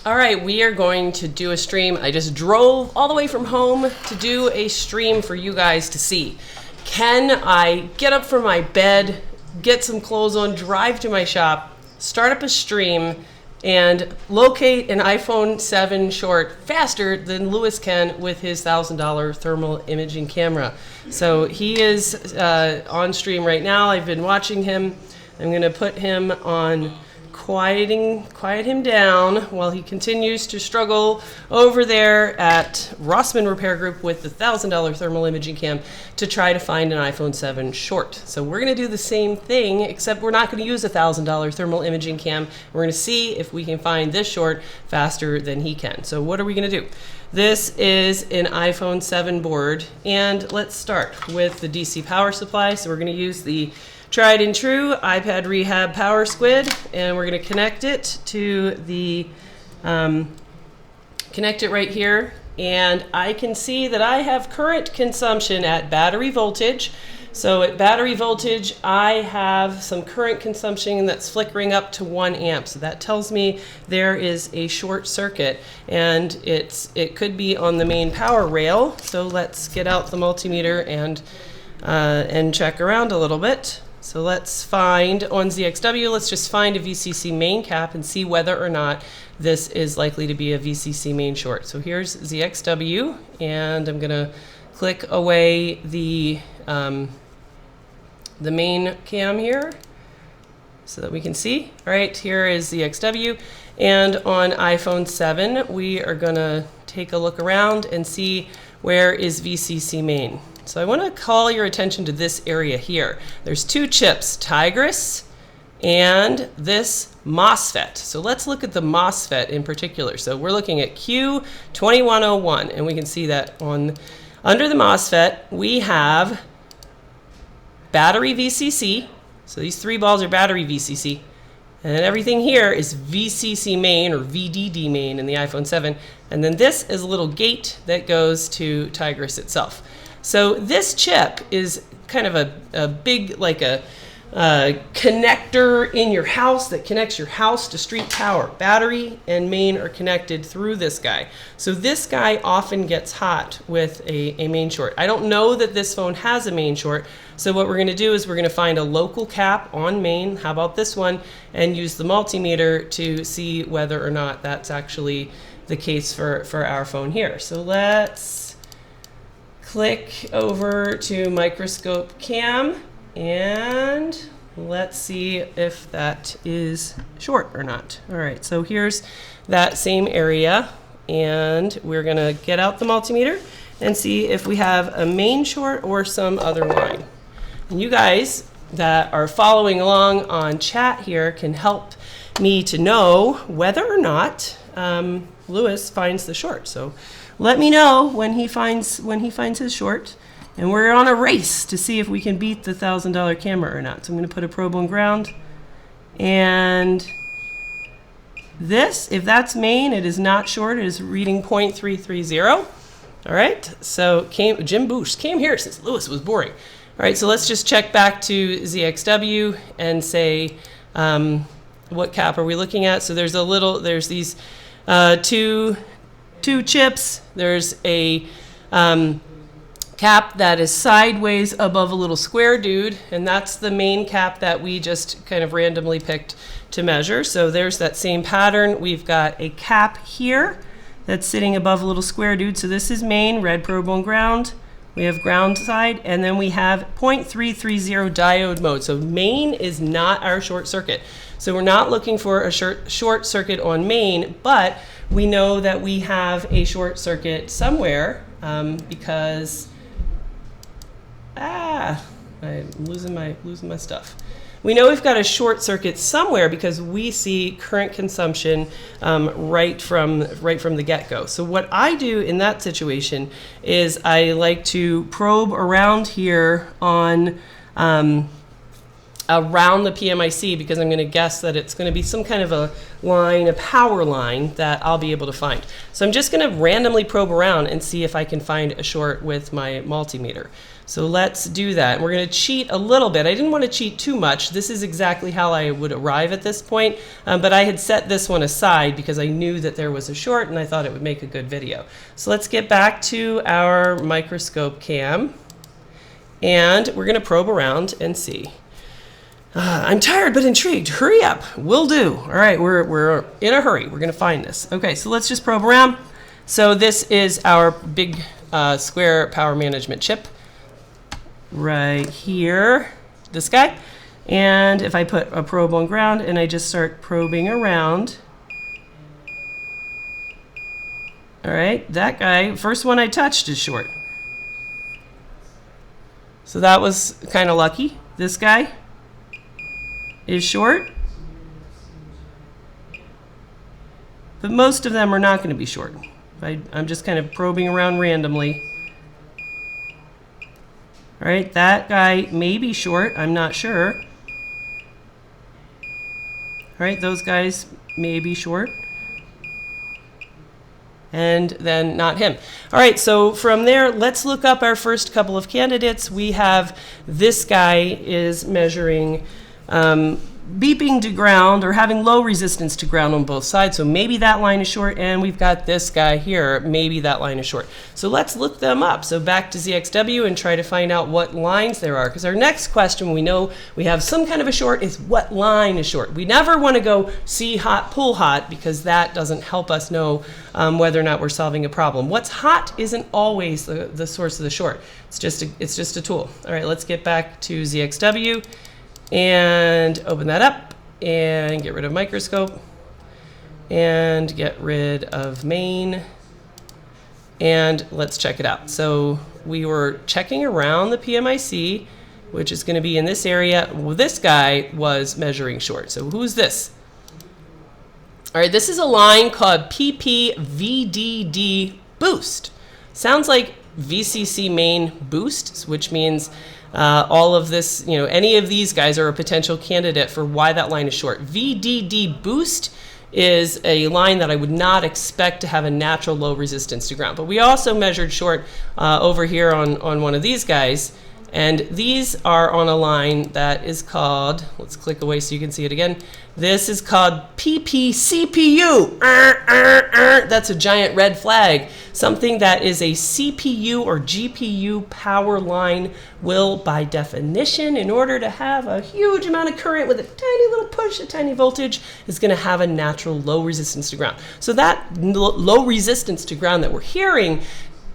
All right, we are going to do a stream. I just drove all the way from home to do a stream for you guys to see. Can I get up from my bed, get some clothes on, drive to my shop, start up a stream, and locate an iPhone 7 short faster than Lewis can with his $1,000 thermal imaging camera? So he is on stream right now. I've been watching him. I'm going to put him on quiet him down while he continues to struggle over there at Rossman Repair Group with the $1,000 thermal imaging cam to try to find an iPhone 7 short. So we're going to do the same thing, except we're not going to use a $1,000 thermal imaging cam. We're going to see if we can find this short faster than he can. So what are we going to do? This is an iPhone 7 board, and let's start with the DC power supply. So we're going to use the tried and true iPad Rehab Power Squid, and we're going to connect it to the, connect it right here, and I can see that I have current consumption at battery voltage. So at battery voltage, I have some current consumption that's flickering up to 1 amp. So that tells me there is a short circuit, and it could be on the main power rail. So let's get out the multimeter and check around a little bit. So let's find on ZXW, let's just find a VCC main cap and see whether or not this is likely to be a VCC main short. So here's ZXW, and I'm gonna click away the main cam here so that we can see. All right, here is ZXW, and on iPhone 7, we are gonna take a look around and see where is VCC main. So I want to call your attention to this area here. There's 2 chips, Tigris and this MOSFET. So let's look at the MOSFET in particular. So we're looking at Q2101, and we can see that under the MOSFET we have battery VCC. So these 3 balls are battery VCC. And then everything here is VCC main or VDD main in the iPhone 7. And then this is a little gate that goes to Tigris itself. So this chip is kind of a big, like a connector in your house that connects your house to street power. Battery and main are connected through this guy. So this guy often gets hot with a main short. I don't know that this phone has a main short. So what we're going to do is we're going to find a local cap on main. How about this one? And use the multimeter to see whether or not that's actually the case for our phone here. So let's click over to Microscope Cam, and let's see if that is short or not. All right, so here's that same area, and we're gonna get out the multimeter and see if we have a main short or some other line. And you guys that are following along on chat here can help me to know whether or not Lewis finds the short. So let me know when he finds his short, and we're on a race to see if we can beat the $1,000 camera or not. So I'm going to put a probe on ground, and this, if that's main, it is not short. It is reading 0.330. All right. So Jim Boosh came here since Lewis was boring. All right. So let's just check back to ZXW and say what cap are we looking at? So there's these two chips. There's a cap that is sideways above a little square dude, and that's the main cap that we just kind of randomly picked to measure. So there's that same pattern. We've got a cap here that's sitting above a little square dude. So this is main, red probe on ground. We have ground side, and then we have 0.330 diode mode. So main is not our short circuit. So we're not looking for a short circuit on main, but we know that we have a short circuit somewhere because I'm losing my stuff. We know we've got a short circuit somewhere because we see current consumption right from the get-go. So what I do in that situation is I like to probe around here on around the PMIC because I'm going to guess that it's going to be some kind of a line, a power line that I'll be able to find. So I'm just going to randomly probe around and see if I can find a short with my multimeter. So let's do that. And we're going to cheat a little bit. I didn't want to cheat too much. This is exactly how I would arrive at this point, but I had set this one aside because I knew that there was a short and I thought it would make a good video. So let's get back to our microscope cam and we're going to probe around and see. I'm tired but intrigued. Hurry up. Will do. All right, we're in a hurry. We're going to find this. Okay, so let's just probe around. So this is our big square power management chip right here, this guy. And if I put a probe on ground and I just start probing around, all right, that guy, first one I touched is short. So that was kind of lucky. This guy is short, but most of them are not going to be short. I'm just kind of probing around randomly. All right, that guy may be short, I'm not sure. All right, those guys may be short. And then not him. All right, so from there, let's look up our first couple of candidates. We have this guy is measuring beeping to ground or having low resistance to ground on both sides. So maybe that line is short, and we've got this guy here. Maybe that line is short. So let's look them up. So back to ZXW and try to find out what lines there are. Because our next question, we know we have some kind of a short, is what line is short. We never want to go see hot, pull hot, because that doesn't help us know whether or not we're solving a problem. What's hot isn't always the source of the short. It's just a tool. All right, let's get back to ZXW. And open that up and get rid of microscope and get rid of main and let's check it out. So we were checking around the PMIC, which is going to be in this area. Well, this guy was measuring short. So who's this? All right, this is a line called PPVDD boost. Sounds like VCC main boost, which means all of this, any of these guys are a potential candidate for why that line is short. VDD boost is a line that I would not expect to have a natural low resistance to ground. But we also measured short over here on one of these guys. And these are on a line that is called, let's click away so you can see it again. This is called PPCPU. That's a giant red flag. Something that is a CPU or GPU power line will, by definition, in order to have a huge amount of current with a tiny little push, a tiny voltage, is going to have a natural low resistance to ground. So that low resistance to ground that we're hearing,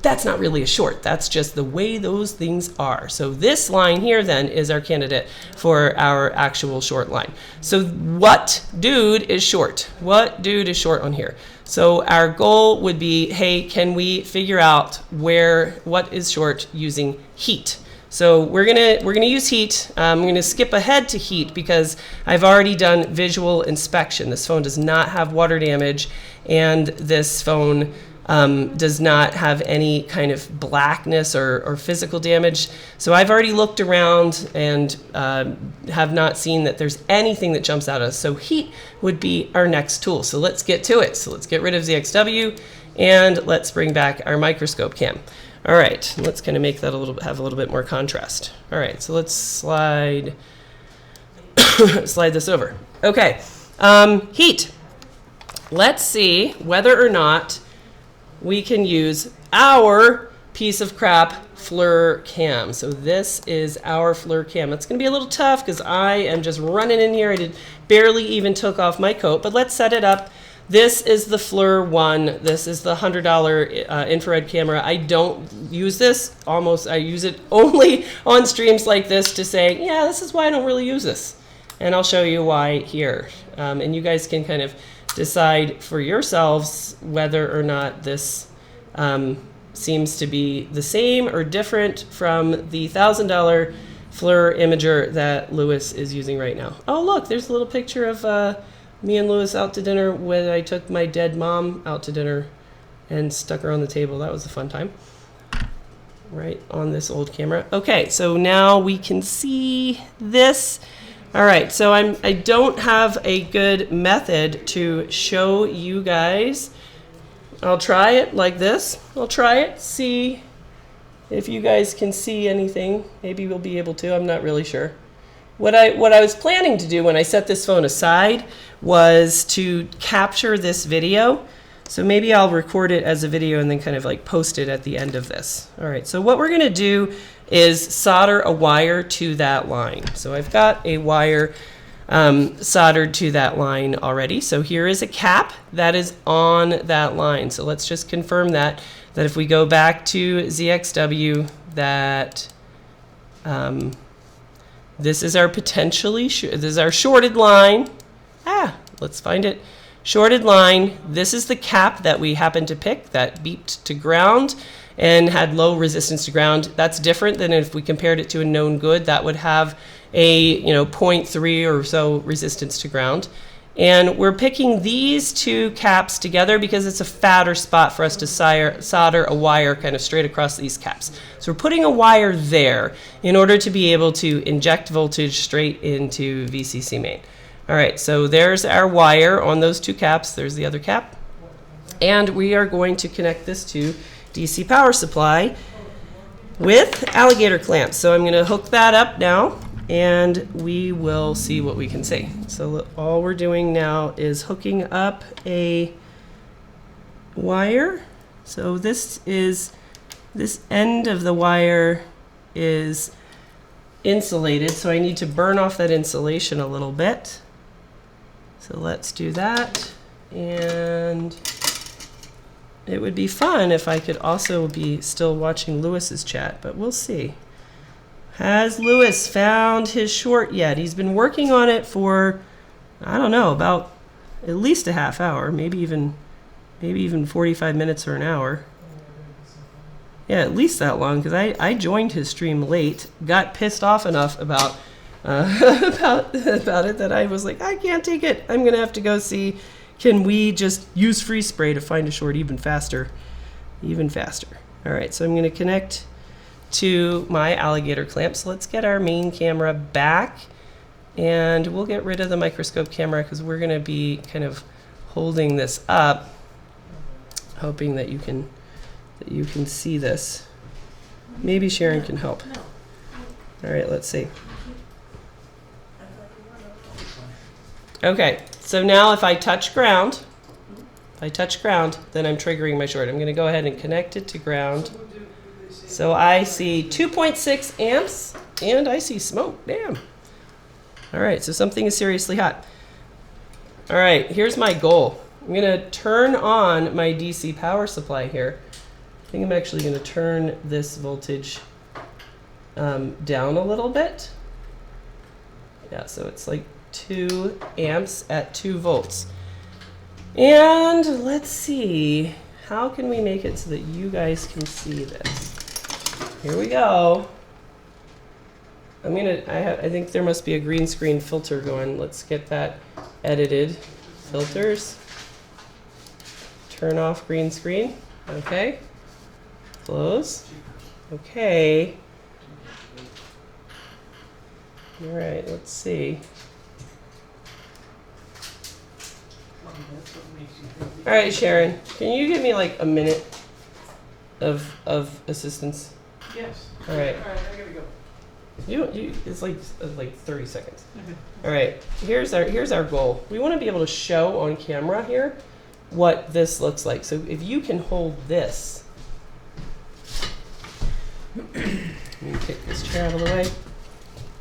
that's not really a short. That's just the way those things are. So this line here then is our candidate for our actual short line. So what dude is short? What dude is short on here? So our goal would be, hey, can we figure out what is short using heat? So we're gonna use heat. I'm gonna skip ahead to heat because I've already done visual inspection. This phone does not have water damage, and this phone does not have any kind of blackness or physical damage. So I've already looked around and have not seen that there's anything that jumps out at us. So heat would be our next tool. So let's get to it. So let's get rid of ZXW and let's bring back our microscope cam. All right, let's kind of make that have a little bit more contrast. All right, so let's slide this over. Okay, heat. Let's see whether or not we can use our piece of crap FLIR cam. So this is our FLIR cam. It's going to be a little tough because I am just running in here. I barely even took off my coat, but let's set it up. This is the FLIR 1. This is the $100 infrared camera. I don't use this. I use it only on streams like this to say, yeah, this is why I don't really use this. And I'll show you why here. And you guys can kind of decide for yourselves whether or not this seems to be the same or different from the $1,000 FLIR imager that Lewis is using right now. Oh, look, there's a little picture of me and Lewis out to dinner when I took my dead mom out to dinner and stuck her on the table. That was a fun time. Right on this old camera. Okay, so now we can see this. All right, so I don't have a good method to show you guys. I'll try it like this. I'll try it, see if you guys can see anything. Maybe we'll be able to, I'm not really sure. What I was planning to do when I set this phone aside was to capture this video. So maybe I'll record it as a video and then kind of like post it at the end of this. All right, so what we're gonna do is solder a wire to that line. So I've got a wire soldered to that line already. So here is a cap that is on that line. So let's just confirm that if we go back to ZXW, that this is our this is our shorted line. Let's find it. Shorted line. This is the cap that we happened to pick that beeped to ground and had low resistance to ground. That's different than if we compared it to a known good that would have a 0.3 or so resistance to ground. And we're picking these two caps together because it's a fatter spot for us to solder a wire kind of straight across these caps. So we're putting a wire there in order to be able to inject voltage straight into VCC main. All right, so there's our wire on those two caps. There's the other cap. And we are going to connect this to DC power supply with alligator clamps. So I'm going to hook that up now, and we will see what we can see. So all we're doing now is hooking up a wire. So this end of the wire is insulated, so I need to burn off that insulation a little bit. So let's do that. And it would be fun if I could also be still watching Lewis's chat, but we'll see. Has Lewis found his short yet? He's been working on it for, I don't know, about at least a half hour, maybe even 45 minutes or an hour. Yeah, at least that long, because I joined his stream late, got pissed off enough about about it that I was like, I can't take it. I'm gonna have to go see, can we just use freeze spray to find a short even faster? All right, so I'm going to connect to my alligator clamp. So let's get our main camera back, and we'll get rid of the microscope camera because we're going to be kind of holding this up, hoping that you can see this. Maybe Sharon can help. All right, let's see. Okay, so now if I touch ground, then I'm triggering my short. I'm going to go ahead and connect it to ground. So I see 2.6 amps, and I see smoke. Damn. All right, so something is seriously hot. All right, here's my goal. I'm going to turn on my DC power supply here. I think I'm actually going to turn this voltage down a little bit. Yeah, so it's like 2 amps at 2 volts. And let's see, how can we make it so that you guys can see this? Here we go. I think there must be a green screen filter going. Let's get that edited. Filters. Turn off green screen. Okay. Close. Okay. All right, let's see. All right, Sharon, can you give me like a minute of assistance? Yes. All right. All right, I gotta go. It's like 30 seconds. Okay. All right. Here's our goal. We want to be able to show on camera here what this looks like. So if you can hold this, let me take this chair out of the way.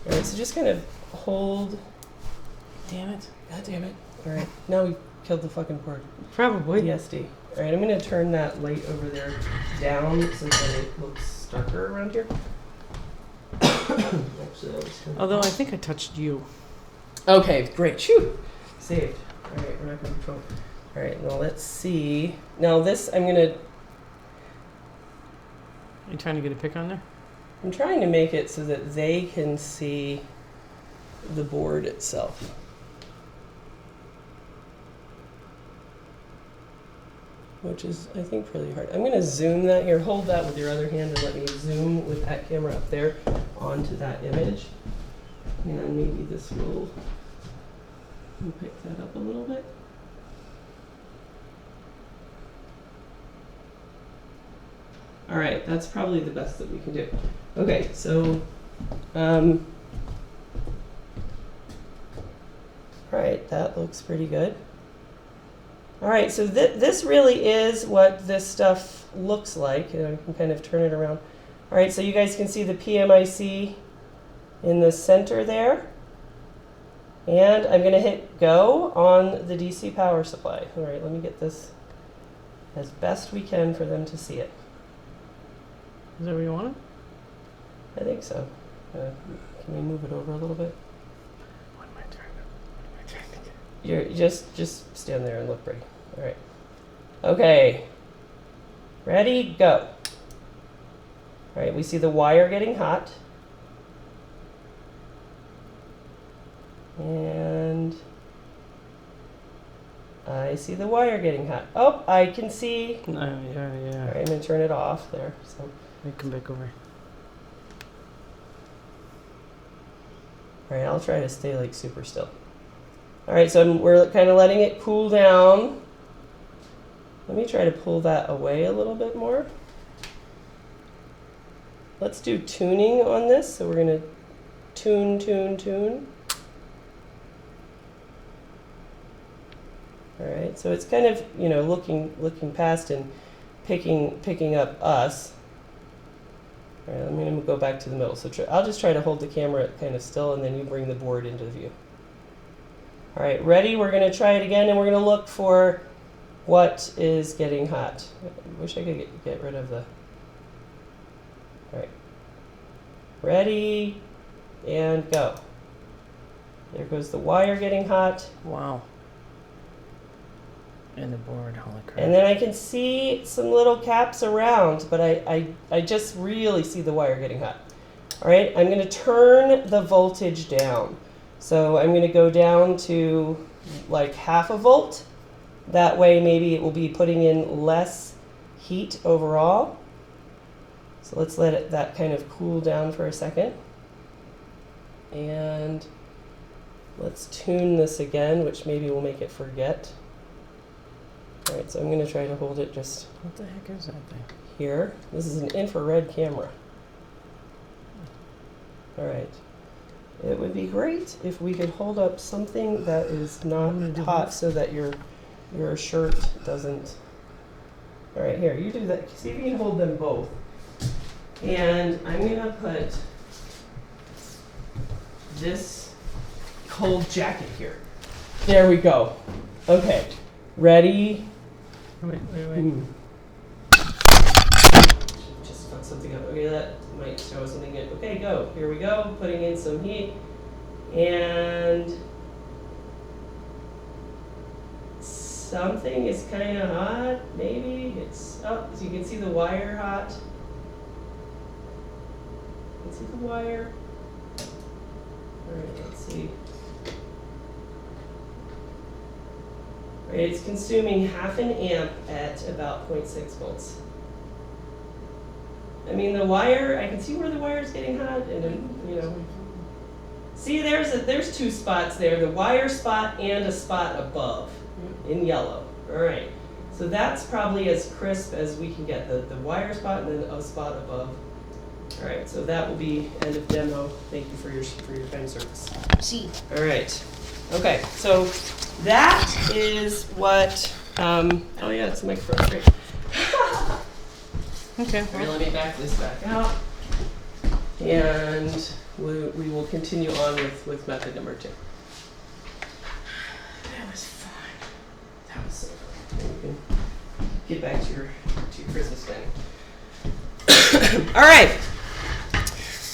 All right. So just kind of hold. Damn it. God damn it. All right. Now we killed the fucking cord. Probably. PSD. All right, I'm going to turn that light over there down so that it looks darker around here. Actually, Although I think I touched you. Okay, great. Shoo! Saved. All right, we're not going to control. All right, now let's see. Now this, I'm trying to get a pic on there? I'm trying to make it so that they can see the board itself. Which is, I think, really hard. I'm going to zoom that here. Hold that with your other hand and let me zoom with that camera up there onto that image. And maybe this will pick that up a little bit. All right, that's probably the best that we can do. Okay, so, all right, that looks pretty good. All right, so this really is what this stuff looks like. I can kind of turn it around. All right, so you guys can see the PMIC in the center there. And I'm going to hit go on the DC power supply. All right, let me get this as best we can for them to see it. Is that what you wanted? I think so. Can we move it over a little bit? What am I trying to get? You're just stand there and look pretty. All right. Okay. Ready, go. All right, we see the wire getting hot. And I see the wire getting hot. Oh, I can see. Yeah. All right, I'm going to turn it off there. So. Let me come back over. All right, I'll try to stay like super still. All right, so we're kind of letting it cool down. Let me try to pull that away a little bit more. Let's do tuning on this. So we're going to tune. All right, so it's kind of, you know, looking past and picking up us. All right, I'm going to go back to the middle. So I'll just try to hold the camera kind of still, and then you bring the board into view. All right, ready? We're going to try it again, and we're going to look for what is getting hot. I wish I could get rid of the... All right. Ready, and go. There goes the wire getting hot. Wow. And the board, holy crap. And then I can see some little caps around, but I just really see the wire getting hot. All right, I'm going to turn the voltage down. So I'm going to go down to like 0.5 volt. That way maybe it will be putting in less heat overall. So let's let that kind of cool down for a second. And let's tune this again, which maybe will make it forget. All right, so I'm going to try to hold it just What the heck is that thing? here. This is an infrared camera. All right. It would be great if we could hold up something that is not hot so that your shirt doesn't... All right, here, you do that. See if you can hold them both. And I'm going to put this cold jacket here. There we go. Okay, ready? Wait. Just put something up. Okay, that might show something in. Okay, go. Here we go. Putting in some heat. And something is kind of hot. Maybe it's up. So you can see the wire hot. You can see the wire. All right, let's see. All right, it's consuming 0.5 amp at about 0.6 volts. I mean, the wire, I can see where the wire is getting hot, and then, you know. See, there's two spots there, the wire spot and a spot above in yellow. All right, so that's probably as crisp as we can get, the wire spot and then a spot above. All right, so that will be end of demo. Thank you for your kind service. See. All right, okay, so that is what, oh yeah, it's a microphone, great. Okay. All right, let me back this back out. And we will continue on with method number 2. That was fun. That was so fun. And you can get back to your Christmas thing. All right.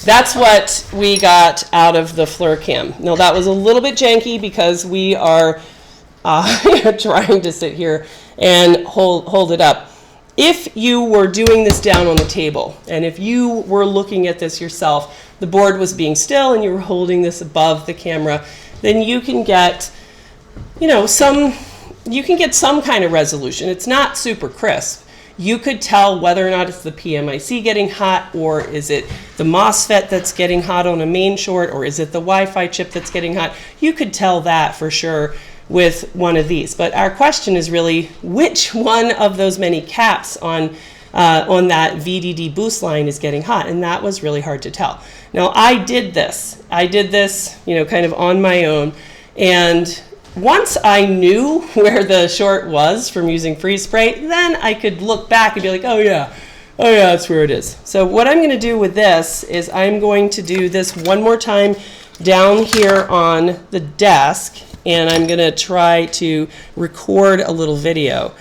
That's what we got out of the FLIR Now that was a little bit janky because we are trying to sit here and hold it up. If you were doing this down on the table, and if you were looking at this yourself, the board was being still and you were holding this above the camera, then you can get, you know, some kind of resolution. It's not super crisp. you could tell whether or not it's the PMIC getting hot, or is it the MOSFET that's getting hot on a main short, or is it the Wi-Fi chip that's getting hot. You could tell that for sure with one of these. But our question is really, which one of those many caps on that VDD boost line is getting hot? And that was really hard to tell. Now, I did this, you know, kind of on my own. And once I knew where the short was from using freeze spray, then I could look back and be like, oh yeah, that's where it is. So what I'm going to do with this is I'm going to do this one more time down here on the desk, and I'm going to try to record a little video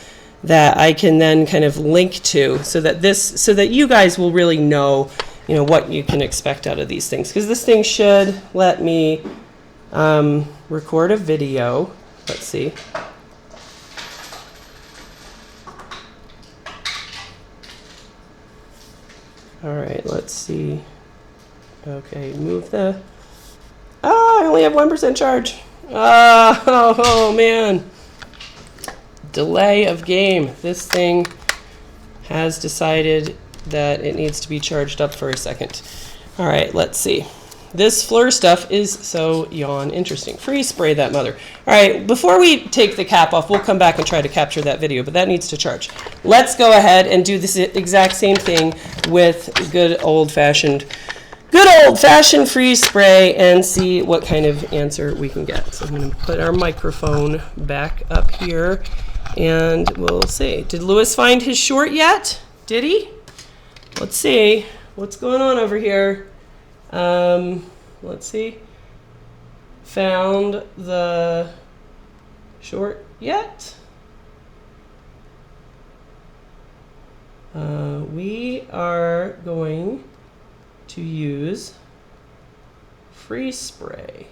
that I can then kind of link to, so that you guys will really know, you know, what you can expect out of these things. Because this thing should let me record a video. Let's see. All right, let's see. Okay, move the... Oh, I only have 1% charge. Oh man. Delay of game. This thing has decided that it needs to be charged up for a second. All right, let's see. This FLIR stuff is so yawn interesting. Freeze spray that mother. All right, before we take the cap off, we'll come back and try to capture that video, but that needs to charge. Let's go ahead and do this exact same thing with good old-fashioned freeze spray and see what kind of answer we can get. So I'm going to put our microphone back up here, and we'll see. Did Lewis find his short yet? Did he? Let's see. What's going on over here? Let's see. Found the short yet? We are going to use freeze spray.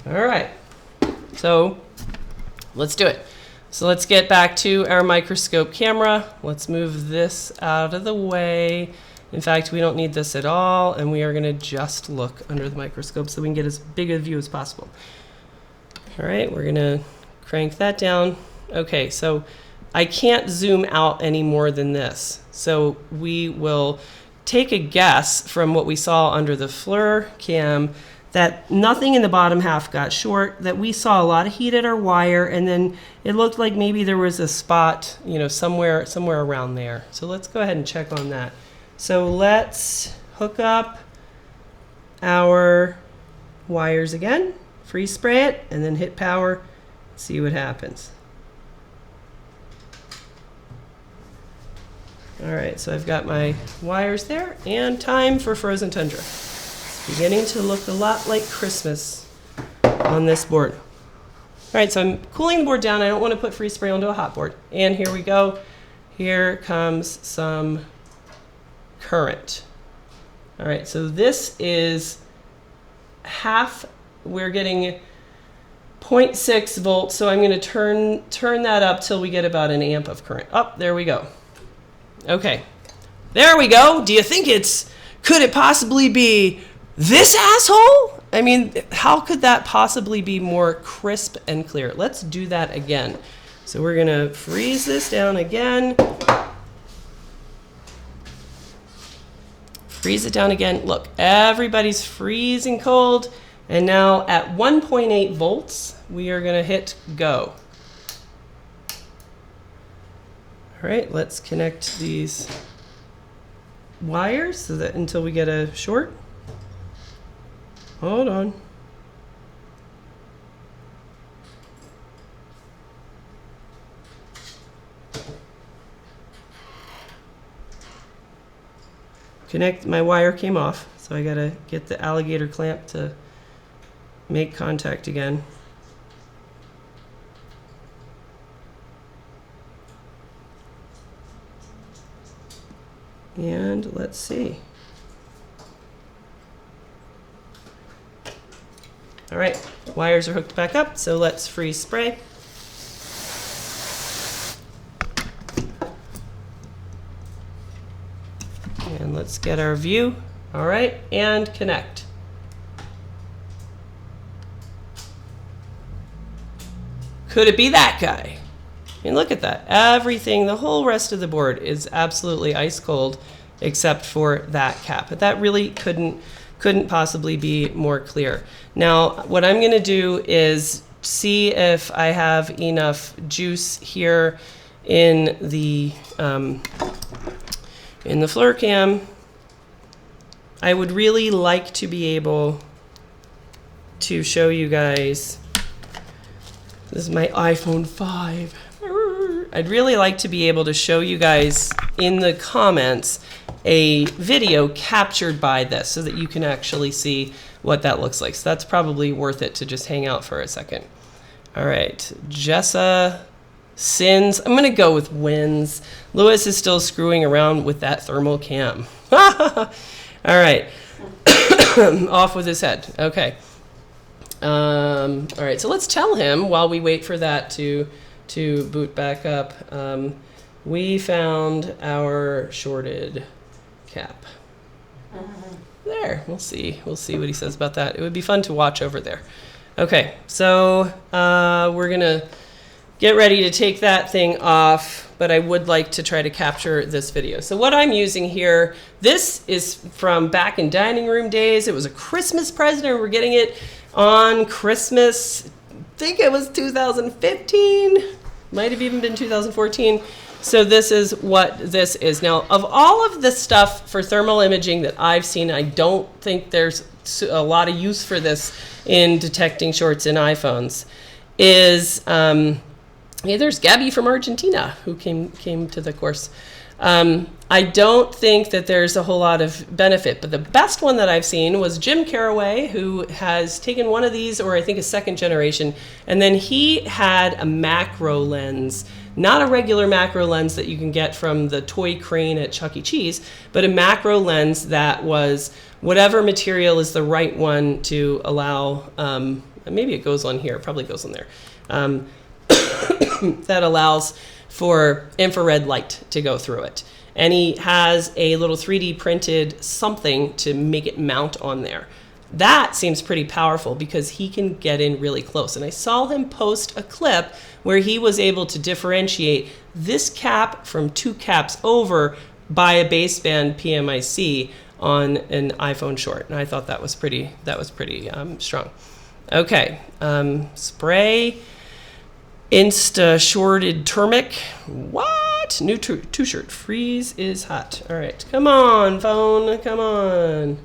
All right, so let's do it. So let's get back to our microscope camera. Let's move this out of the way. In fact, we don't need this at all, and we are going to just look under the microscope so we can get as big a view as possible. All right, we're going to crank that down. Okay, so I can't zoom out any more than this. So we will take a guess from what we saw under the FLIR cam that nothing in the bottom half got short, that we saw a lot of heat at our wire, and then it looked like maybe there was a spot, you know, somewhere around there. So let's go ahead and check on that. So let's hook up our wires again, freeze spray it, and then hit power, see what happens. All right, so I've got my wires there, and time for frozen tundra. It's beginning to look a lot like Christmas on this board. All right, so I'm cooling the board down. I don't want to put freeze spray onto a hot board. And here we go. Here comes some current. All right, so this is half, we're getting 0.6 volts, so I'm going to turn that up till we get about an amp of current. Oh, there we go. Okay, there we go. Do you think could it possibly be this asshole? I mean, how could that possibly be more crisp and clear? Let's do that again. So we're going to freeze this down again. Freeze it down again. Look, everybody's freezing cold. And now at 1.8 volts, we are going to hit go. All right, let's connect these wires so that until we get a short. Hold on. My wire came off, so I gotta get the alligator clamp to make contact again. And let's see. All right, wires are hooked back up, so let's freeze spray. And let's get our view. All right, and connect. Could it be that guy? I mean, look at that. Everything, the whole rest of the board is absolutely ice cold except for that cap. But that really couldn't possibly be more clear. Now, what I'm going to do is see if I have enough juice here in the FluorCam. I would really like to be able to show you guys. This is my iPhone 5. I'd really like to be able to show you guys in the comments a video captured by this so that you can actually see what that looks like. So that's probably worth it to just hang out for a second. All right, Jessa sins. I'm going to go with wins. Lewis is still screwing around with that thermal cam. All right, off with his head. Okay. All right, so let's tell him while we wait for that to boot back up. We found our shorted cap. There, we'll see what he says about that. It would be fun to watch over there. Okay, so we're gonna get ready to take that thing off, but I would like to try to capture this video. So what I'm using here, this is from back in dining room days. It was a Christmas present, and we're getting it on Christmas. I think it was 2015, might have even been 2014. So this is what this is. Now, of all of the stuff for thermal imaging that I've seen, I don't think there's a lot of use for this in detecting shorts in iPhones. There's Gabby from Argentina who came to the course. I don't think that there's a whole lot of benefit, but the best one that I've seen was Jim Carraway, who has taken one of these, or I think a second generation, and then he had a macro lens, not a regular macro lens that you can get from the toy crane at Chuck E. Cheese, but a macro lens that was whatever material is the right one to allow, maybe it goes on here, it probably goes on there, that allows for infrared light to go through it. And he has a little 3D printed something to make it mount on there. That seems pretty powerful because he can get in really close. And I saw him post a clip where he was able to differentiate this cap from two caps over by a baseband PMIC on an iPhone short. And I thought that was pretty strong. Okay, spray. Insta shorted Termic. What? New two-shirt. Freeze is hot. All right. Come on, phone. Come on.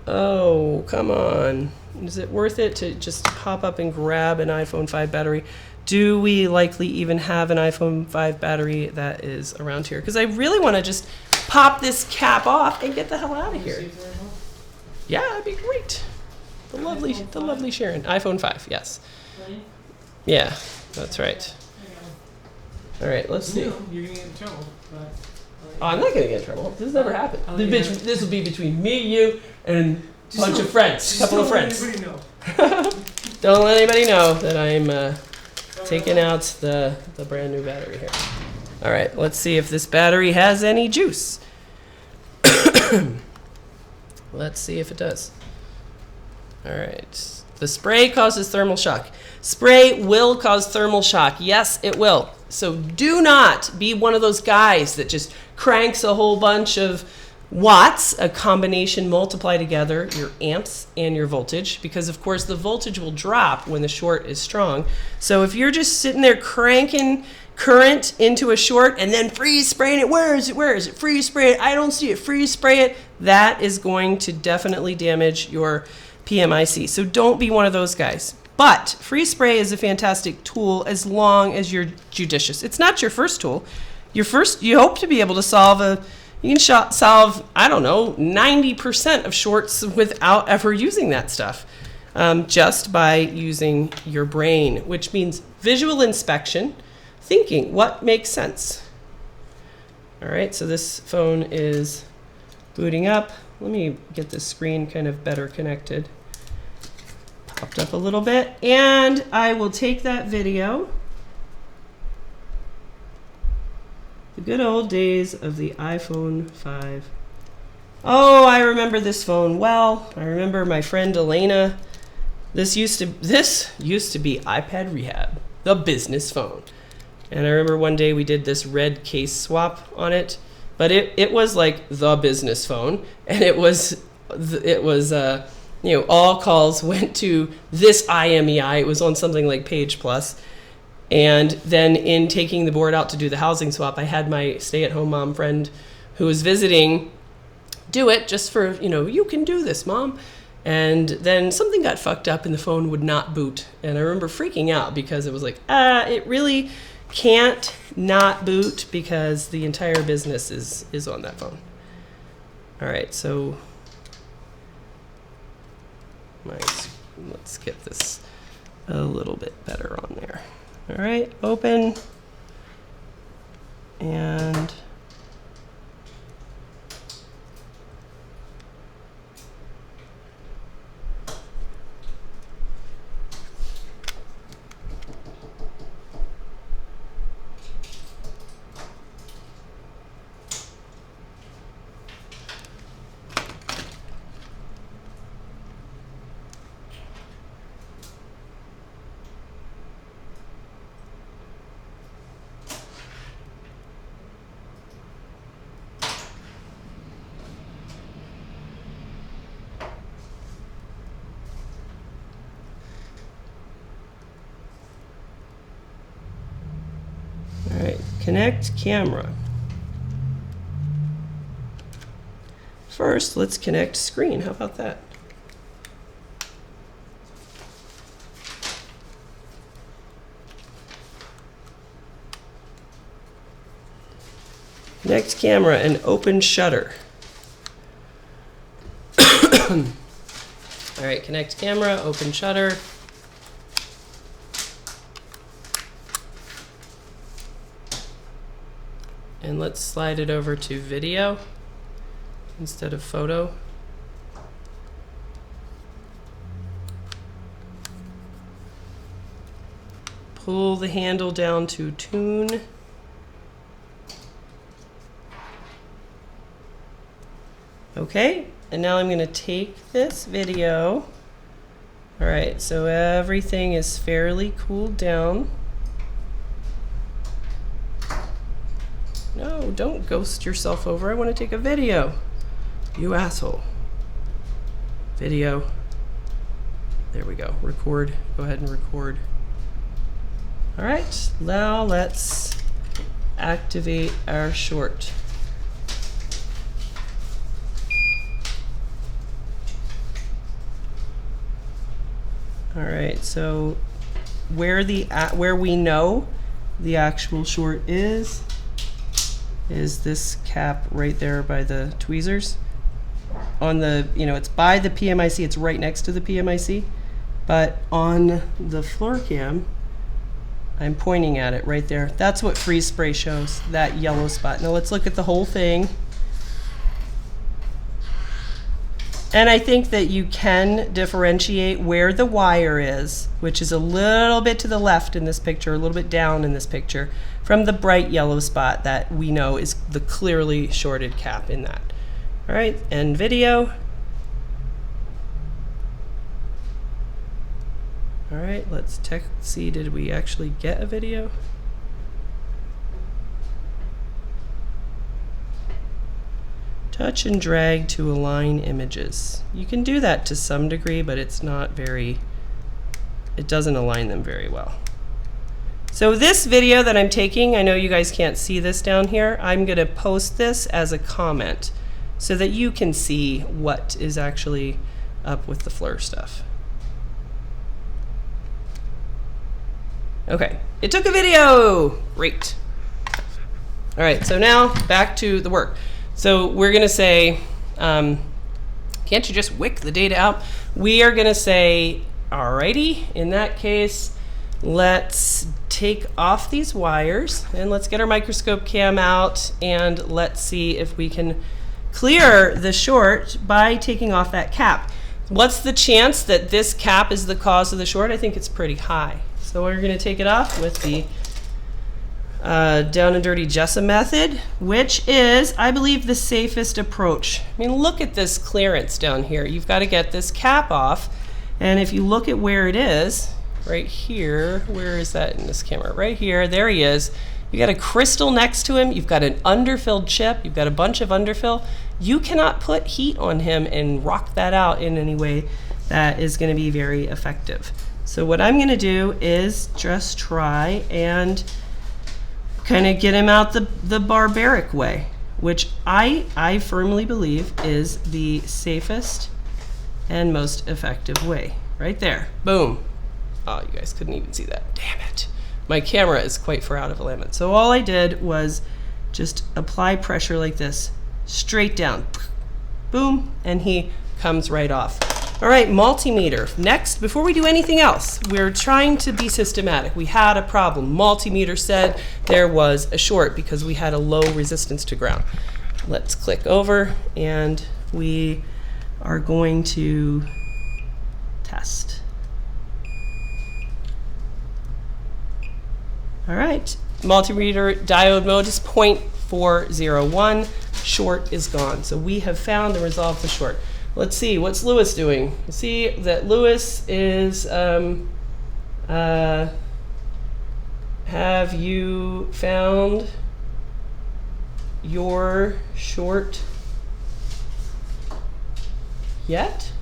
Oh, come on. Is it worth it to just pop up and grab an iPhone 5 battery? Do we likely even have an iPhone 5 battery that is around here? Because I really want to just pop this cap off and get the hell out of here. Yeah, that'd be great. The lovely Sharon. iPhone 5, yes. Yeah, that's right. All right, let's see. You're gonna get in trouble. Oh, I'm not gonna get in trouble. This has never happened. This will be between me, you, and a bunch of friends. A couple of friends. Don't let anybody know that I'm taking out the brand new battery here. All right, let's see if this battery has any juice. Let's see if it does. All right. The spray causes thermal shock. Spray will cause thermal shock. Yes, it will. So do not be one of those guys that just cranks a whole bunch of watts, a combination, multiply together your amps and your voltage, because of course the voltage will drop when the short is strong. So if you're just sitting there cranking current into a short and then freeze spraying it, where is it, freeze spray it, I don't see it, freeze spray it, that is going to definitely damage your PMIC. So don't be one of those guys. But freeze spray is a fantastic tool as long as you're judicious. It's not your first tool. You hope to be able to solve I don't know, 90% of shorts without ever using that stuff, just by using your brain, which means visual inspection, thinking what makes sense. All right, so this phone is booting up. Let me get this screen kind of better connected. Popped up a little bit, and I will take that video. The good old days of the iPhone 5. Oh, I remember this phone well. I remember my friend Elena. This used to be iPad rehab. the business phone. And I remember one day we did this red case swap on it, but it was like the business phone, and it was you know, all calls went to this IMEI. It was on something like Page Plus. And then in taking the board out to do the housing swap, I had my stay-at-home mom friend who was visiting do it just for, you know, you can do this, Mom. And then something got fucked up and the phone would not boot. And I remember freaking out because it was like, it really can't not boot because the entire business is on that phone. All right, so let's get this a little bit better on there. All right, open, and all right, connect camera. First, let's connect screen. How about that? Connect camera and open shutter. All right, connect camera, open shutter. And let's slide it over to video instead of photo. Pull the handle down to tune. Okay, and now I'm going to take this video. All right, so everything is fairly cooled down. No, don't ghost yourself over. I want to take a video. You asshole. Video. There we go. Record. Go ahead and record. All right, now let's activate our short. All right, so where we know the actual short is this cap right there by the tweezers. On the, you know, it's by the PMIC, it's right next to the PMIC, but on the floor cam, I'm pointing at it right there. That's what freeze spray shows, that yellow spot. Now let's look at the whole thing. And I think that you can differentiate where the wire is, which is a little bit to the left in this picture, a little bit down in this picture, from the bright yellow spot that we know is the clearly shorted cap in that. All right, end video. All right, let's see, did we actually get a video? Touch and drag to align images. You can do that to some degree, but it's not very, it doesn't align them very well. So this video that I'm taking, I know you guys can't see this down here. I'm gonna post this as a comment so that you can see what is actually up with the FLIR stuff. Okay, it took a video, great. All right, so now back to the work. So we're gonna say, can't you just wick the data out? We are gonna say, alrighty, in that case, let's take off these wires and let's get our microscope cam out and let's see if we can clear the short by taking off that cap. What's the chance that this cap is the cause of the short? I think it's pretty high. So we're gonna take it off with the down and dirty Jessa method, which is, I believe, the safest approach. I mean, look at this clearance down here. You've got to get this cap off, and if you look at where it is, right here. Where is that in this camera? Right here. There he is. You got a crystal next to him. You've got an underfilled chip. You've got a bunch of underfill. You cannot put heat on him and rock that out in any way that is going to be very effective. So what I'm going to do is just try and kind of get him out the barbaric way, which I firmly believe is the safest and most effective way. Right there. Boom. Oh, you guys couldn't even see that. Damn it. My camera is quite far out of alignment. So all I did was just apply pressure like this, straight down. Boom, and he comes right off. All right, multimeter. Next, before we do anything else, we're trying to be systematic. We had a problem. Multimeter said there was a short because we had a low resistance to ground. Let's click over, and we are going to test. All right, multimeter diode mode is 0.401. Short is gone. So we have found and resolved the short. Let's see, what's Lewis doing? You see that Lewis is, have you found your short yet?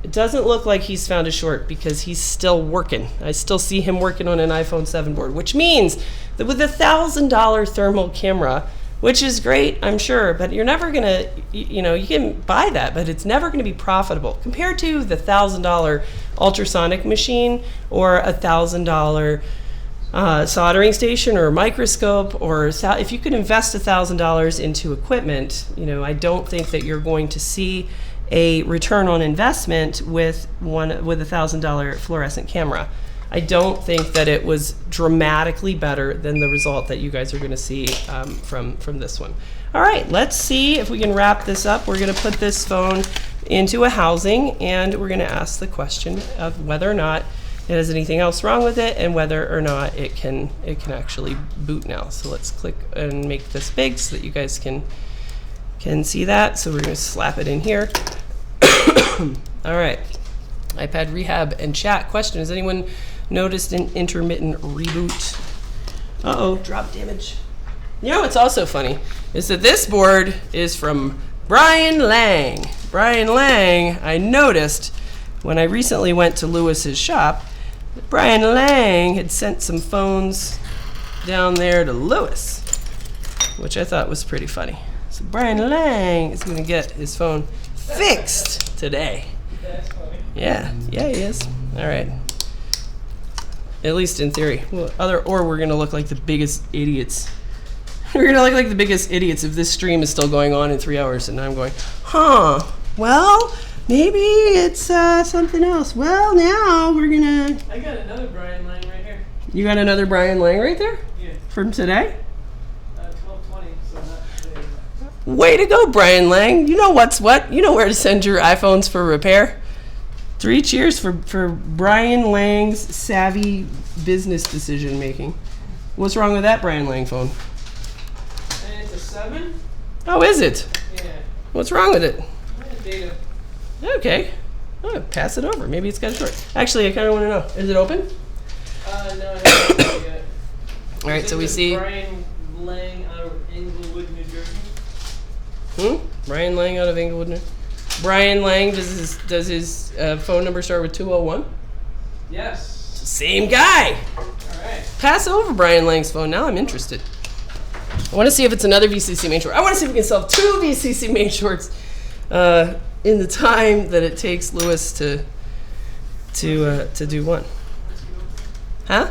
It doesn't look like he's found a short because he's still working. I still see him working on an iPhone 7 board, which means that with a $1,000 thermal camera, which is great, I'm sure, but you're never gonna, you know, you can buy that, but it's never gonna be profitable compared to the $1,000 ultrasonic machine or a $1,000 soldering station or a microscope, or if you could invest $1,000 into equipment, you know, I don't think that you're going to see a return on investment with a $1,000 fluorescent camera. I don't think that it was dramatically better than the result that you guys are going to see from this one. All right, let's see if we can wrap this up. We're going to put this phone into a housing, and we're going to ask the question of whether or not it has anything else wrong with it, and whether or not it can actually boot now. So let's click and make this big so that you guys can see that. So we're going to slap it in here. All right, iPad rehab and chat question. Has anyone noticed an intermittent reboot? Uh-oh, drop damage. You know what's also funny is that this board is from Brian Lang. Brian Lang, I noticed when I recently went to Lewis's shop, that Brian Lang had sent some phones down there to Lewis, which I thought was pretty funny. So Brian Lang is going to get his phone fixed today. That's funny. Yeah, he is. All right. At least in theory. Well, or we're going to look like the biggest idiots. We're going to look like the biggest idiots if this stream is still going on in 3 hours and I'm going, well, maybe it's something else. Well, now we're going to... I got another Brian Lang right here. You got another Brian Lang right there? Yeah. From today? 12:20, so not today. Way to go, Brian Lang. You know what's what. You know where to send your iPhones for repair. 3 cheers for Brian Lang's savvy business decision making. What's wrong with that Brian Lang phone? And it's a 7? Oh, is it? Yeah. What's wrong with it? Data. Okay. Oh, pass it over. Maybe it's got a short. Actually, I kind of want to know. Is it open? No, I haven't seen it yet. All right, so we see... Brian Lang out of Englewood, New Jersey. Brian Lang out of Englewood. Brian Lang, does his phone number start with 201? Yes. Same guy. All right. Pass over Brian Lang's phone. Now I'm interested. I want to see if it's another VCC main short. I want to see if we can sell 2 VCC main shorts in the time that it takes Lewis to do one. Huh?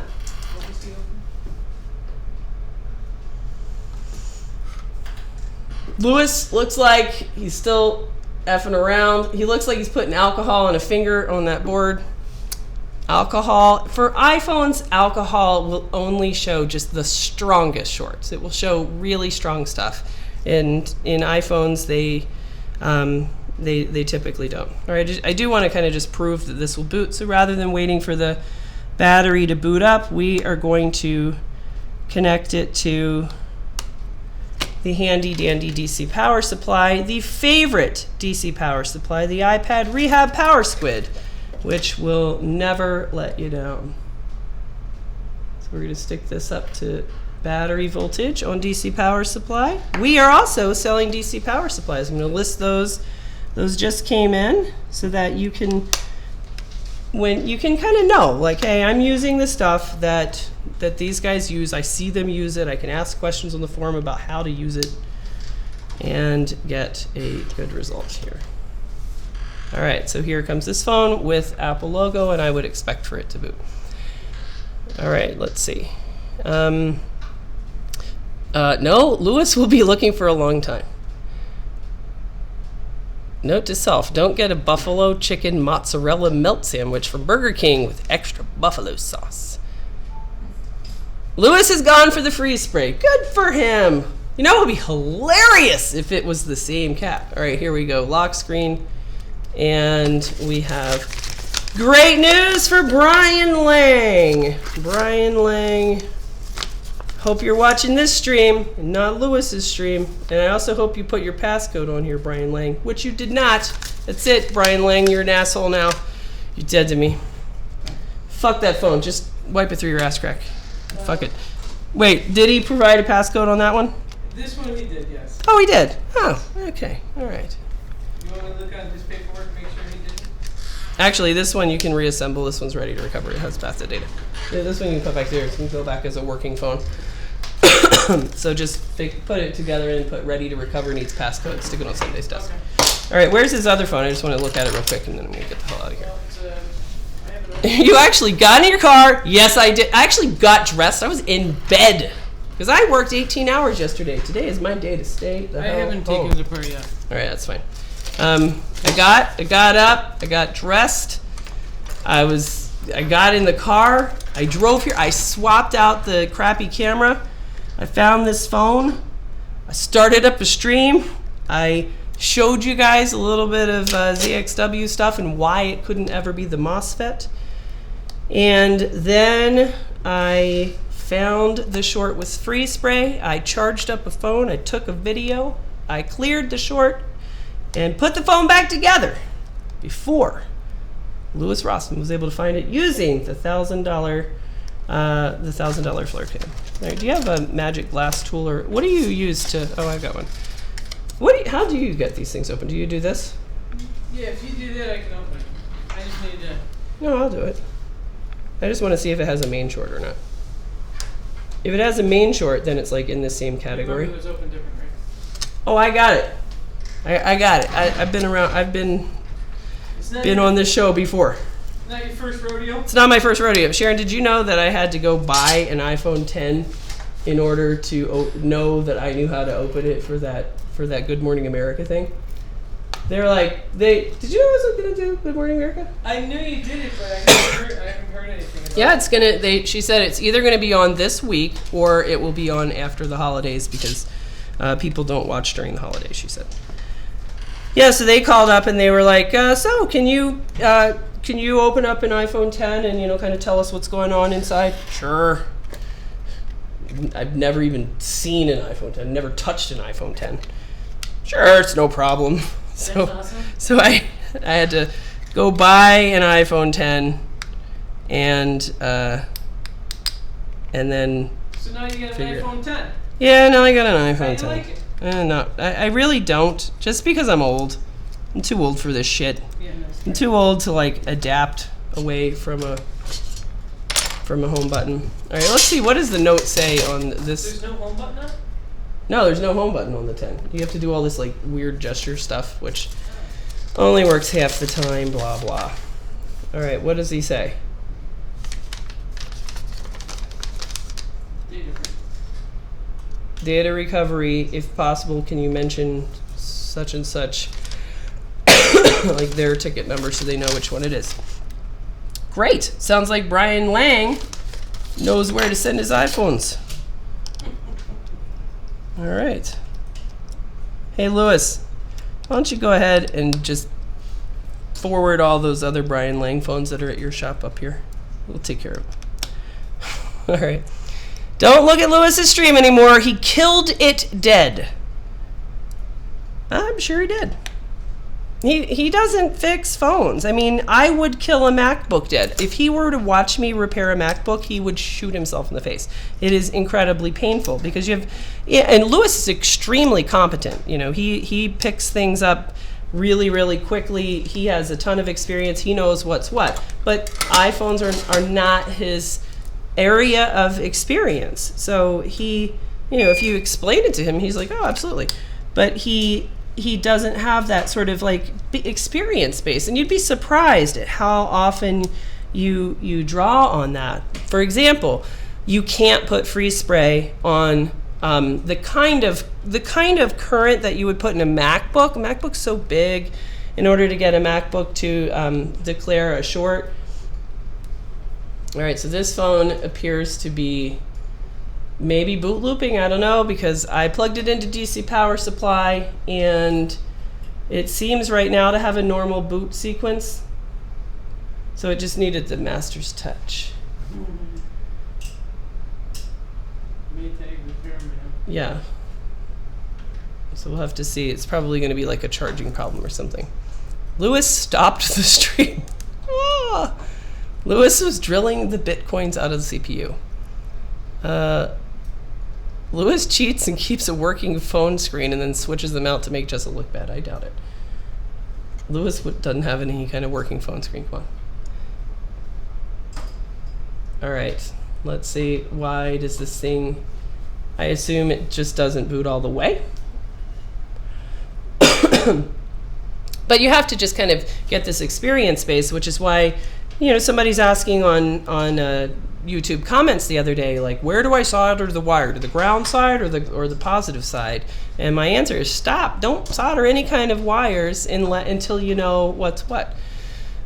Lewis looks like he's still effing around. He looks like he's putting alcohol on a finger on that board. Alcohol. For iPhones, alcohol will only show just the strongest shorts. It will show really strong stuff. And in iPhones, they typically don't. All right, I do want to kind of just prove that this will boot. So rather than waiting for the battery to boot up, we are going to connect it to the handy dandy DC power supply, the favorite DC power supply, the iPad Rehab Power Squid. which will never let you down. So we're going to stick this up to battery voltage on DC power supply. We are also selling DC power supplies. I'm going to list those. Those just came in so that you can, when you can kind of know, like, hey, I'm using the stuff that these guys use. I see them use it. I can ask questions on the forum about how to use it and get a good result here. All right, so here comes this phone with Apple logo, and I would expect for it to boot. All right, let's see. No, Lewis will be looking for a long time. Note to self, don't get a buffalo chicken mozzarella melt sandwich from Burger King with extra buffalo sauce. Lewis has gone for the freeze spray. Good for him. You know, it would be hilarious if it was the same cat. All right, here we go. Lock screen. And we have great news for Brian Lang. Brian Lang. Hope you're watching this stream and not Lewis's stream. And I also hope you put your passcode on here, Brian Lang, which you did not. That's it, Brian Lang. You're an asshole now. You're dead to me. Fuck that phone. Just wipe it through your ass crack. Fuck it. Wait, did he provide a passcode on that one? This one he did, yes. Oh, he did. Oh, okay. All right. You want to look at his paperwork, make sure he did it? Actually, this one you can reassemble. This one's ready to recover. It has path to data. Yeah, this one you can put back there. It can go back as a working phone. So just put it together and put ready to recover, needs passcode. Stick it on Sunday's desk. Okay. All right, where's his other phone? I just want to look at it real quick and then I'm going to get the hell out of here. Well, I have it You actually got in your car. Yes, I did. I actually got dressed. I was in bed because I worked 18 hours yesterday. Today is my day to stay the hell haven't home. taken it apart yet. All right, that's fine. I got up. I got dressed. I got in the car. I drove here. I swapped out the crappy camera. I found this phone. I started up a stream. I showed you guys a little bit of ZXW stuff and why it couldn't ever be the MOSFET. And then I found the short with freeze spray. I charged up a phone. I took a video. I cleared the short and put the phone back together before Lewis Rossman was able to find it using the $1,000 flare cam. All right, do you have a magic glass tool, or what do you use to? Oh, I got one. How do you get these things open? Do you do this? Yeah, if you do that, I can open it. I just need to. No, I'll do it. I just want to see if it has a main short or not. If it has a main short, then it's like in the same category. It was open different, right? Oh, I got it. I got it. I've been around. I've been on this show before. Not your first rodeo? It's not my first rodeo. Sharon, did you know that I had to go buy an iPhone 10 in order to know that I knew how to open it for that Good Morning America thing? They're like, did you know I was going to do Good Morning America? I knew you did it, but I haven't heard anything about it. Yeah, it's gonna. She said it's either going to be on this week or it will be on after the holidays because people don't watch during the holidays. She said. Yeah, so they called up and they were like, so can you open up an iPhone 10 and kind of tell us what's going on inside? Sure. I've never even seen an iPhone 10. Never touched an iPhone 10. Sure, it's no problem. That's awesome. So I had to go buy an iPhone 10 and then. So now you got an iPhone 10. Yeah, now I got an iPhone 10. How do you like it? No, I really don't. Just because I'm old. I'm too old for this shit. Yeah, no, I'm too old to adapt away from a home button. All right, let's see. What does the note say on this? There's no home button now? No, there's no home button on the 10. You have to do all this weird gesture stuff, which only works half the time. Blah blah. All right, what does he say? Data recovery, if possible, can you mention such and such, like their ticket number so they know which one it is. Great. Sounds like Brian Lang knows where to send his iPhones. All right. Hey, Lewis, why don't you go ahead and just forward all those other Brian Lang phones that are at your shop up here. We'll take care of them. All right. Don't look at Lewis's stream anymore. He killed it dead. I'm sure he did. He doesn't fix phones. I mean, I would kill a MacBook dead. If he were to watch me repair a MacBook, he would shoot himself in the face. It is incredibly painful because you have, yeah, and Lewis is extremely competent. You know, he picks things up really, really quickly. He has a ton of experience. He knows what's what. But iPhones are not his area of experience. So he, you know, if you explain it to him, he's like, oh, absolutely. But he doesn't have that sort of like experience base, and you'd be surprised at how often you draw on that. For example, you can't put freeze spray on the kind of current that you would put in a MacBook. A MacBook's so big. In order to get a MacBook to declare a short. All right, so this phone appears to be maybe boot looping, I don't know, because I plugged it into DC power supply and it seems right now to have a normal boot sequence. So it just needed the master's touch. Yeah. So we'll have to see. It's probably going to be like a charging problem or something. Lewis stopped the stream. Ah! Lewis was drilling the bitcoins out of the CPU. Lewis cheats and keeps a working phone screen and then switches them out to make Jessa look bad. I doubt it. Lewis doesn't have any kind of working phone screen. Come on. All right. Let's see. Why does this thing... I assume it just doesn't boot all the way. But you have to just kind of get this experience base, which is why, you know, somebody's asking on YouTube comments the other day, like, where do I solder the wire, to the ground side or the positive side? And my answer is stop. Don't solder any kind of wires until you know what's what.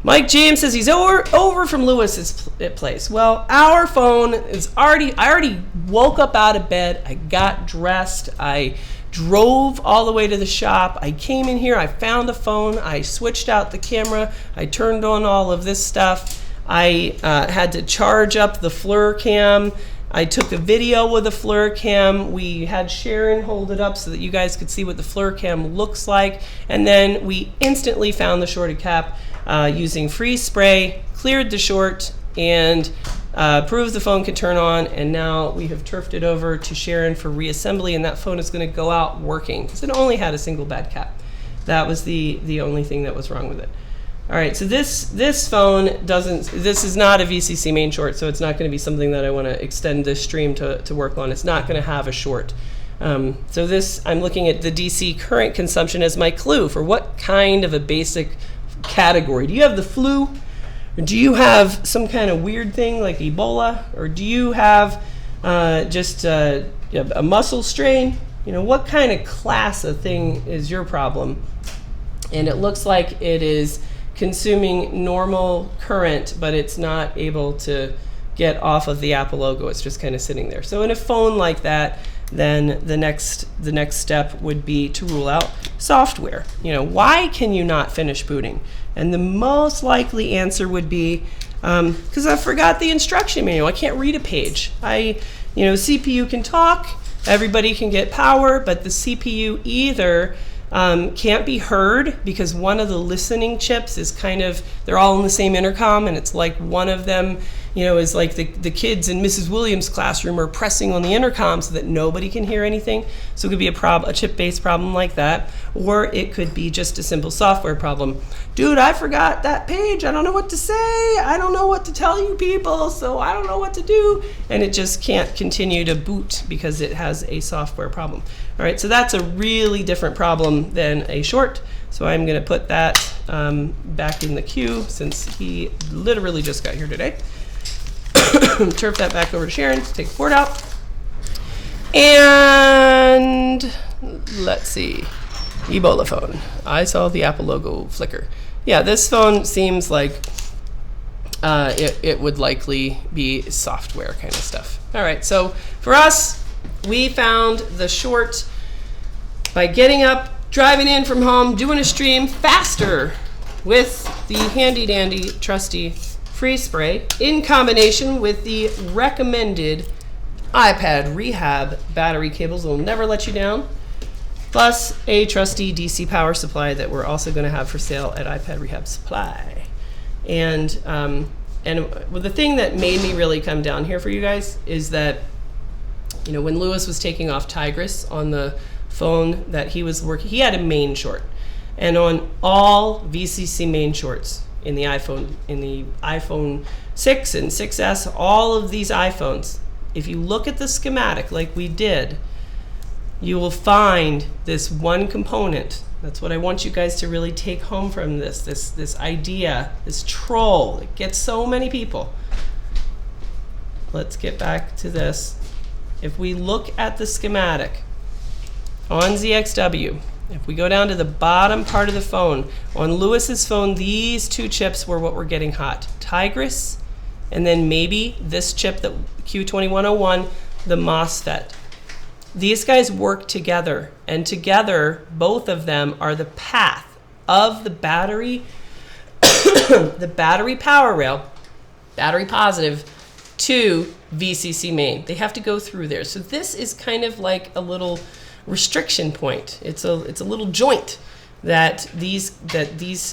Mike James says he's over from Lewis's place. Well, our phone is I already woke up out of bed. I got dressed. I drove all the way to the shop. I came in here. I found the phone. I switched out the camera. I turned on all of this stuff. I had to charge up the FLIR cam. I took a video with the FLIR cam. We had Sharon hold it up so that you guys could see what the FLIR cam looks like. And then we instantly found the shorted cap using freeze spray, cleared the short, and proved the phone could turn on. And now we have turfed it over to Sharon for reassembly, and that phone is going to go out working because it only had a single bad cap. That was the only thing that was wrong with it. All right, so this phone doesn't, this is not a VCC main short, so it's not going to be something that I want to extend this stream to work on. It's not going to have a short. So this, I'm looking at the DC current consumption as my clue for what kind of a basic category. Do you have the flu? Or do you have some kind of weird thing like Ebola? Or do you have just a muscle strain? You know, what kind of class of thing is your problem? And it looks like it is consuming normal current, but it's not able to get off of the Apple logo. It's just kind of sitting there. So in a phone like that, then the next step would be to rule out software. You know, why can you not finish booting? And the most likely answer would be because I forgot the instruction manual. I can't read a page. CPU can talk, everybody can get power, but the CPU either can't be heard because one of the listening chips is they're all in the same intercom, and it's like one of them, is like the kids in Mrs. Williams' classroom are pressing on the intercom so that nobody can hear anything. So it could be a chip-based problem like that, or it could be just a simple software problem. Dude, I forgot that page. I don't know what to say. I don't know what to tell you people, so I don't know what to do. And it just can't continue to boot because it has a software problem. All right, so that's a really different problem than a short. So I'm going to put that back in the queue since he literally just got here today. Turf that back over to Sharon, take the board out. And let's see, Ebola phone. I saw the Apple logo flicker. Yeah, this phone seems like it would likely be software kind of stuff. All right, so for us, we found the short by getting up, driving in from home, doing a stream faster with the handy dandy trusty freeze spray in combination with the recommended iPad rehab battery cables that will never let you down. plus a trusty DC power supply that we're also going to have for sale at iPad Rehab Supply. And the thing that made me really come down here for you guys is that, you know, when Lewis was taking off Tigris on the phone that he was working, he had a main short. And on all VCC main shorts in the iPhone 6 and 6S, all of these iPhones, if you look at the schematic like we did, you will find this one component. That's what I want you guys to really take home from this idea, this troll. It gets so many people. Let's get back to this. If we look at the schematic on ZXW, if we go down to the bottom part of the phone, on Lewis's phone, these two chips were what were getting hot. Tigris, and then maybe this chip, that Q2101, the MOSFET. These guys work together, and together, both of them are the path of the battery, the battery power rail, battery positive, to VCC main. They have to go through there. So this is kind of like a little restriction point. It's a little joint that these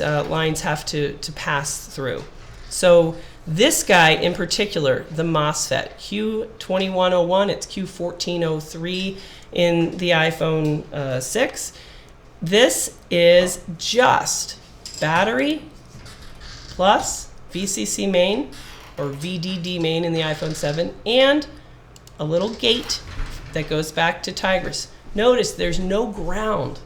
lines have to pass through. So this guy in particular, the MOSFET, Q2101, it's Q1403 in the iPhone 6. This is just battery plus VCC main, or VDD main in the iPhone 7, and a little gate that goes back to Tigris. Notice there's no ground.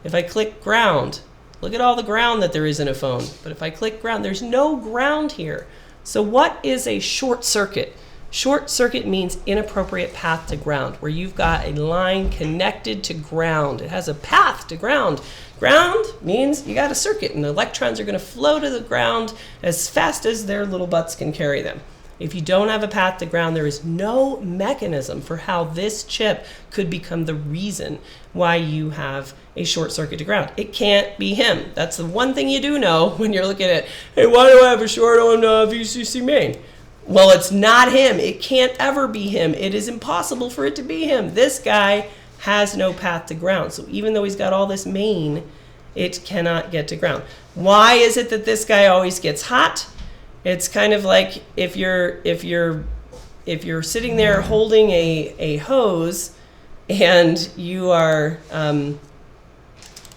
If I click ground, look at all the ground that there is in a phone. But if I click ground, there's no ground here. So what is a short circuit? Short circuit means inappropriate path to ground, where you've got a line connected to ground. It has a path to ground. Ground means you got a circuit, and the electrons are going to flow to the ground as fast as their little butts can carry them. If you don't have a path to ground, there is no mechanism for how this chip could become the reason why you have a short circuit to ground. It can't be him. That's the one thing you do know when you're looking at, hey, why do I have a short on VCC main? Well, it's not him. It can't ever be him. It is impossible for it to be him. This guy has no path to ground. So even though he's got all this main, it cannot get to ground. Why is it that this guy always gets hot? It's kind of like if you're sitting there holding a hose, and you are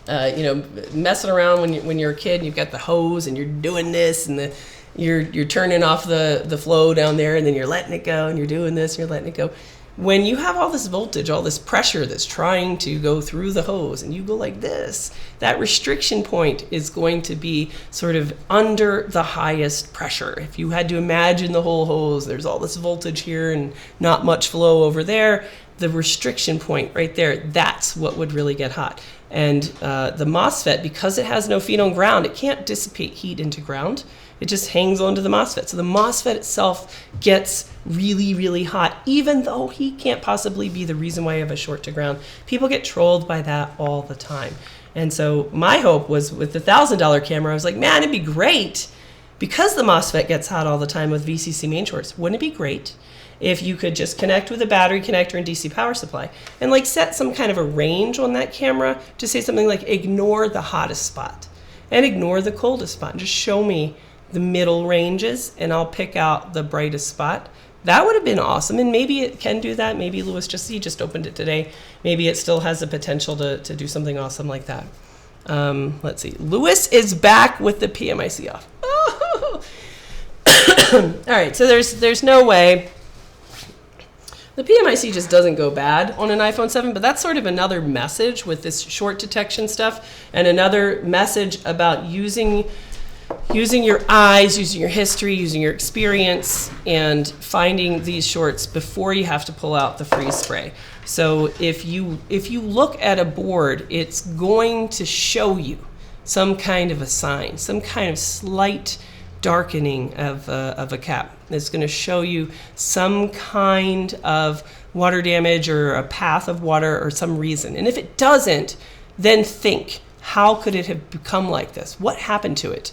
messing around when you're a kid, and you've got the hose and you're doing this, and you're turning off the flow down there, and then you're letting it go, and you're doing this, and you're letting it go. When you have all this voltage, all this pressure that's trying to go through the hose, and you go like this, that restriction point is going to be sort of under the highest pressure. If you had to imagine the whole hose, there's all this voltage here and not much flow over there. The restriction point right there, that's what would really get hot. And the MOSFET, because it has no feed on ground, it can't dissipate heat into ground. It just hangs onto the MOSFET. So the MOSFET itself gets really, really hot, even though he can't possibly be the reason why you have a short to ground. People get trolled by that all the time. And so my hope was, with the $1,000 camera, I was like, man, it'd be great, because the MOSFET gets hot all the time with VCC main shorts. Wouldn't it be great if you could just connect with a battery connector and DC power supply, and like set some kind of a range on that camera to say something like, ignore the hottest spot and ignore the coldest spot, and just show me the middle ranges, and I'll pick out the brightest spot. That would have been awesome, and maybe it can do that. Maybe Lewis he just opened it today. Maybe it still has the potential to do something awesome like that. Let's see. Lewis is back with the PMIC off. Oh. All right, so there's no way. The PMIC just doesn't go bad on an iPhone 7, but that's sort of another message with this short detection stuff, and another message about using your eyes, using your history, using your experience, and finding these shorts before you have to pull out the freeze spray. So if you look at a board, it's going to show you some kind of a sign, some kind of slight darkening of a cap. It's going to show you some kind of water damage or a path of water or some reason. And if it doesn't, then think, how could it have become like this? What happened to it?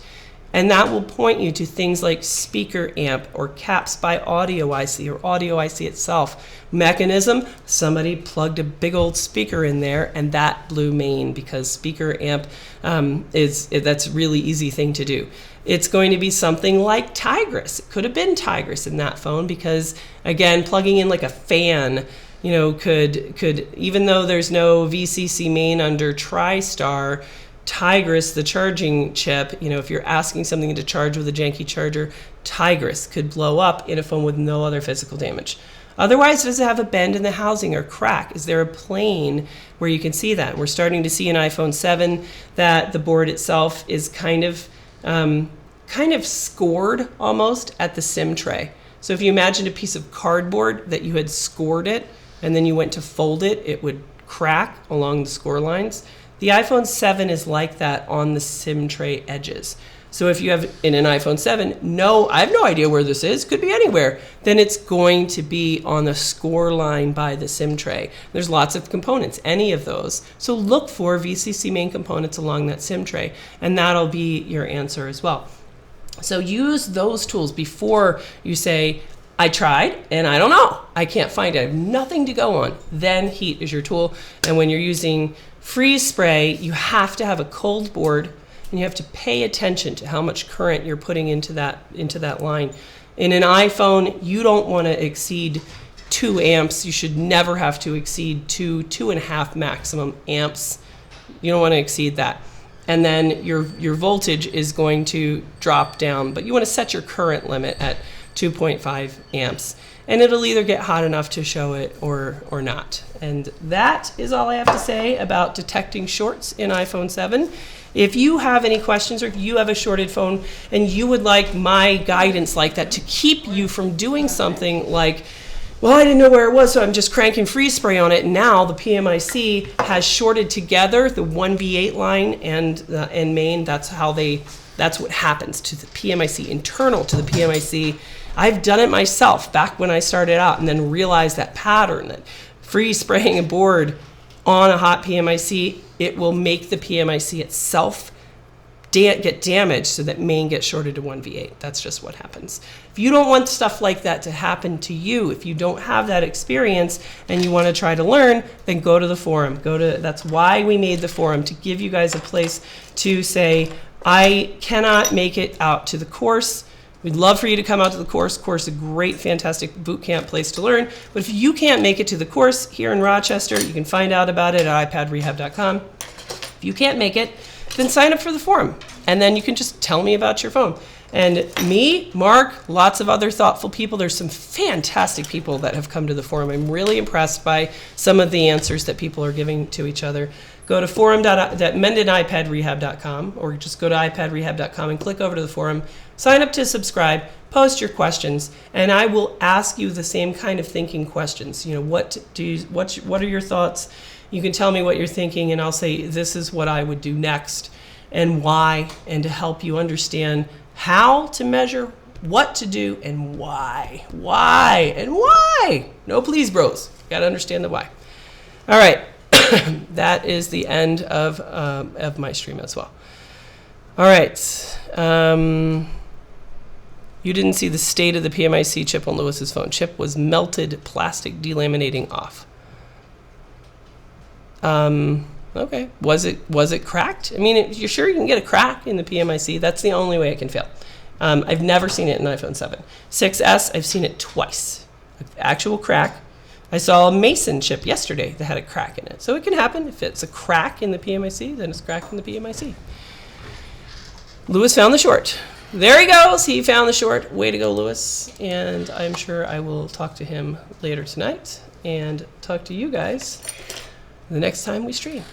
And that will point you to things like speaker amp or caps by audio IC or audio IC itself. Mechanism, somebody plugged a big old speaker in there and that blew main, because speaker amp that's a really easy thing to do. It's going to be something like Tigris. It could have been Tigris in that phone because, again, plugging in like a fan, you know, could even though there's no VCC main under TriStar, Tigris, the charging chip, you know, if you're asking something to charge with a janky charger, Tigris could blow up in a phone with no other physical damage. Otherwise, does it have a bend in the housing or crack? Is there a plane where you can see that? We're starting to see in iPhone 7 that the board itself is kind of scored almost at the SIM tray. So if you imagine a piece of cardboard that you had scored it and then you went to fold it, it would crack along the score lines. The iPhone 7 is like that on the SIM tray edges. So if you have in an iPhone 7, I have no idea where this is, could be anywhere, then it's going to be on the score line by the SIM tray. There's lots of components, any of those. So look for VCC main components along that SIM tray, and that'll be your answer as well. So use those tools before you say, I tried and I don't know, I can't find it, I have nothing to go on. Then heat is your tool. And when you're using freeze spray, you have to have a cold board and you have to pay attention to how much current you're putting into that line. In an iPhone, you don't want to exceed 2 amps. You should never have to exceed 2.5 maximum amps. You don't want to exceed that. And then your voltage is going to drop down, but you want to set your current limit at 2.5 amps. And it'll either get hot enough to show it or not. And that is all I have to say about detecting shorts in iPhone 7. If you have any questions or if you have a shorted phone and you would like my guidance like that to keep you from doing something like, well, I didn't know where it was, so I'm just cranking freeze spray on it. And now the PMIC has shorted together the 1V8 line and main. That's what happens to the PMIC, internal to the PMIC. I've done it myself back when I started out and then realized that pattern, that freeze spraying a board on a hot PMIC, it will make the PMIC itself get damaged so that main gets shorted to 1V8. That's just what happens. If you don't want stuff like that to happen to you, if you don't have that experience and you want to try to learn, then go to the forum. That's why we made the forum, to give you guys a place to say, I cannot make it out to the course. We'd love for you to come out to the course. Course is a great, fantastic boot camp place to learn. But if you can't make it to the course here in Rochester, you can find out about it at iPadRehab.com. If you can't make it, then sign up for the forum. And then you can just tell me about your phone. And me, Mark, lots of other thoughtful people. There's some fantastic people that have come to the forum. I'm really impressed by some of the answers that people are giving to each other. Go to forum.mendedipadrehab.com or just go to iPadRehab.com and click over to the forum. Sign up to subscribe, post your questions, and I will ask you the same kind of thinking questions. You know, what are your thoughts? You can tell me what you're thinking, and I'll say this is what I would do next and why, and to help you understand how to measure, what to do, and why. Why and why? No, please, bros. Got to understand the why. All right. That is the end of my stream as well. All right. You didn't see the state of the PMIC chip on Lewis's phone. Chip was melted plastic delaminating off. Okay. Was it cracked? I mean, you're sure you can get a crack in the PMIC? That's the only way it can fail. I've never seen it in iPhone 7. 6S, I've seen it twice. Actual crack. I saw a Mason chip yesterday that had a crack in it. So it can happen. If it's a crack in the PMIC, then it's cracked in the PMIC. Lewis found the short. There he goes. He found the short. Way to go, Lewis. And I'm sure I will talk to him later tonight and talk to you guys the next time we stream.